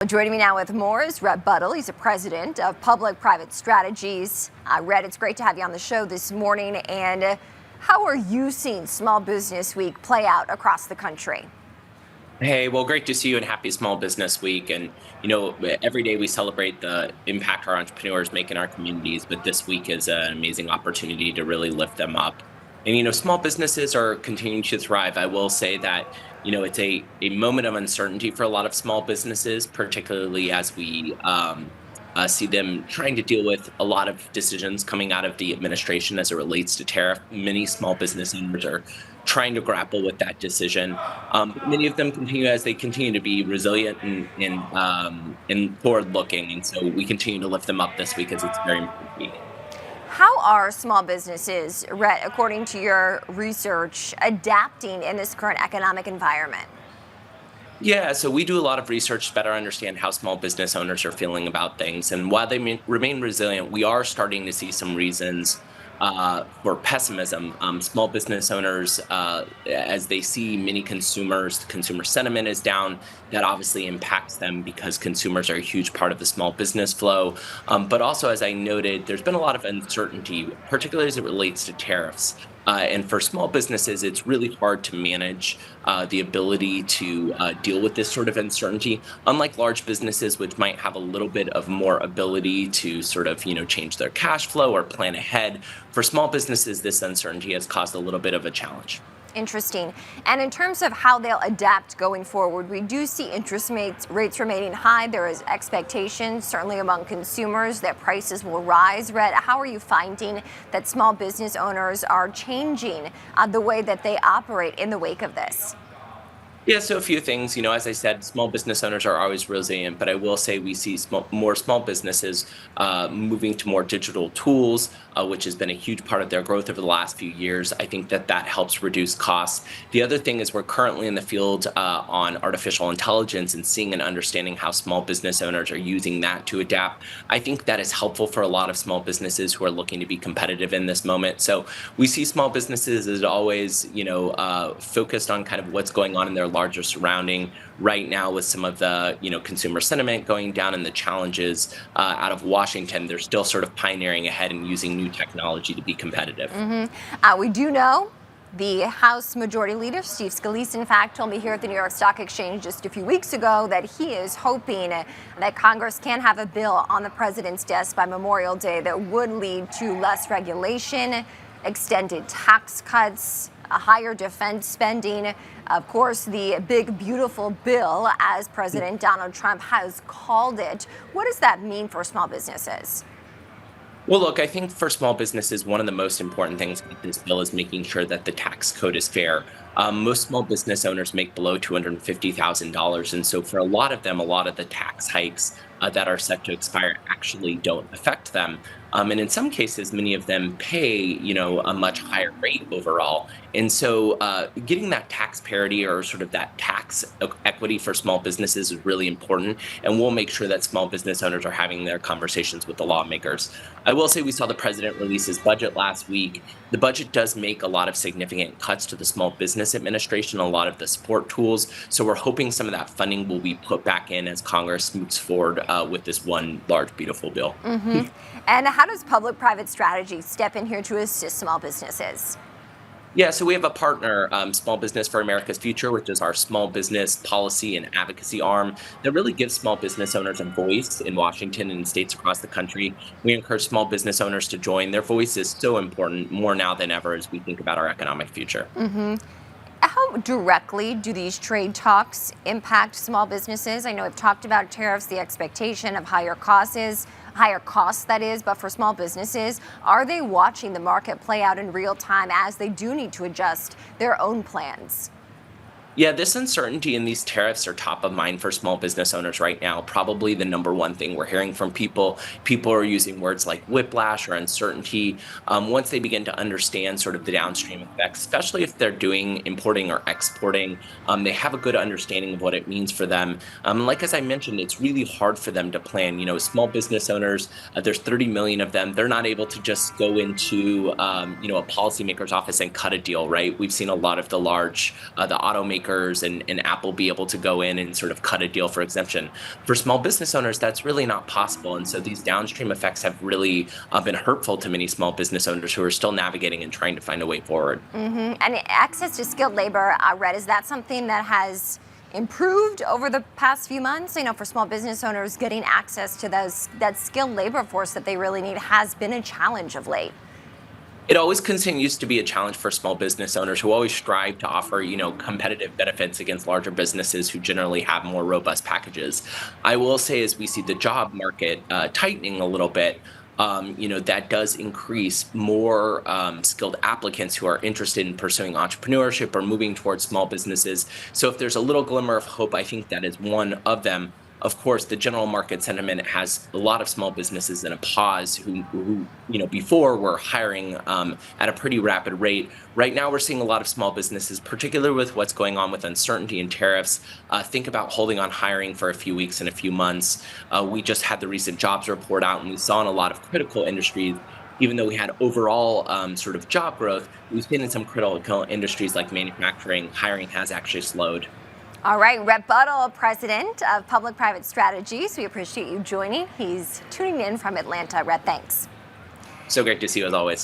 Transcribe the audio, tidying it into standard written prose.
Joining me now with more is Rhett Buttle. He's a president of Public-Private Strategies. Rhett, it's great to have you on the show this morning. And how are you seeing Small Business Week play out across the country? Hey, well, great to see you and happy Small Business Week. And, every day we celebrate the impact our entrepreneurs make in our communities, but this week is an amazing opportunity to really lift them up. And, small businesses are continuing to thrive. I will say that, it's a moment of uncertainty for a lot of small businesses, particularly as we see them trying to deal with a lot of decisions coming out of the administration as it relates to tariff. Many small business owners are trying to grapple with that decision. Many of them continue to be resilient and forward-looking, and so we continue to lift them up this week as it's very important week. How are small businesses, Rhett, according to your research, adapting in this current economic environment? Yeah, so we do a lot of research to better understand how small business owners are feeling about things. And while they remain resilient, we are starting to see some reasons for pessimism. Small business owners, as they see many consumers, consumer sentiment is down. That obviously impacts them because consumers are a huge part of the small business flow. But also, as I noted, there's been a lot of uncertainty, particularly as it relates to tariffs. And for small businesses, it's really hard to manage the ability to deal with this sort of uncertainty. Unlike large businesses, which might have a little bit of more ability to sort of, change their cash flow or plan ahead, for small businesses, this uncertainty has caused a little bit of a challenge. Interesting. And in terms of how they'll adapt going forward, we do see interest rates remaining high. There is expectation, certainly among consumers, that prices will rise. Rhett, how are you finding that small business owners are changing the way that they operate in the wake of this? Yeah, so a few things. As I said, small business owners are always resilient, but I will say we see more small businesses moving to more digital tools, which has been a huge part of their growth over the last few years. I think that helps reduce costs. The other thing is we're currently in the field on artificial intelligence and seeing and understanding how small business owners are using that to adapt. I think that is helpful for a lot of small businesses who are looking to be competitive in this moment. So we see small businesses as always, focused on kind of what's going on in their larger surrounding right now with some of the consumer sentiment going down and the challenges out of Washington. They're still sort of pioneering ahead and using new technology to be competitive. We do know the House Majority Leader, Steve Scalise, in fact, told me here at the New York Stock Exchange just a few weeks ago that he is hoping that Congress can have a bill on the president's desk by Memorial Day that would lead to less regulation, extended tax cuts, a higher defense spending. Of course, the big, beautiful bill, as President Donald Trump has called it. What does that mean for small businesses? Well, look, I think for small businesses, one of the most important things with this bill is making sure that the tax code is fair. Most small business owners make below $250,000. And so for a lot of them, a lot of the tax hikes that are set to expire actually don't affect them. And in some cases, many of them pay, a much higher rate overall. And so getting that tax parity or sort of that tax equity for small businesses is really important. And we'll make sure that small business owners are having their conversations with the lawmakers. I will say we saw the president release his budget last week. The budget does make a lot of significant cuts to the Small Business Administration, a lot of the support tools. So we're hoping some of that funding will be put back in as Congress moves forward with this one large, beautiful bill. And how does Public-Private Strategy step in here to assist small businesses? Yeah, so we have a partner, Small Business for America's Future, which is our small business policy and advocacy arm that really gives small business owners a voice in Washington and states across the country. We encourage small business owners to join. Their voice is so important, more now than ever, as we think about our economic future. How directly do these trade talks impact small businesses? I know we've talked about tariffs, the expectation of higher costs, that is, but for small businesses, are they watching the market play out in real time as they do need to adjust their own plans? Yeah, this uncertainty and these tariffs are top of mind for small business owners right now. Probably the number one thing we're hearing from people. People are using words like whiplash or uncertainty. Once they begin to understand sort of the downstream effects, especially if they're doing importing or exporting, they have a good understanding of what it means for them. Like as I mentioned, it's really hard for them to plan. Small business owners, there's 30 million of them. They're not able to just go into a policymaker's office and cut a deal, right? We've seen a lot of the automakers bankers and Apple be able to go in and sort of cut a deal for exemption. For small business owners, that's really not possible. And so these downstream effects have really been hurtful to many small business owners who are still navigating and trying to find a way forward. And access to skilled labor, Rhett, is that something that has improved over the past few months? For small business owners, getting access to that skilled labor force that they really need has been a challenge of late. It always continues to be a challenge for small business owners who always strive to offer, competitive benefits against larger businesses who generally have more robust packages. I will say, as we see the job market tightening a little bit, that does increase more skilled applicants who are interested in pursuing entrepreneurship or moving towards small businesses. So if there's a little glimmer of hope, I think that is one of them. Of course, the general market sentiment has a lot of small businesses in a pause who before were hiring at a pretty rapid rate. Right now, we're seeing a lot of small businesses, particularly with what's going on with uncertainty and tariffs, think about holding on hiring for a few weeks and a few months. We just had the recent jobs report out, and we saw in a lot of critical industries, even though we had overall sort of job growth, we've seen in some critical industries like manufacturing, hiring has actually slowed. All right, Rhett Buttle, president of Public-Private Strategies. We appreciate you joining. He's tuning in from Atlanta. Rhett, thanks. So great to see you as always.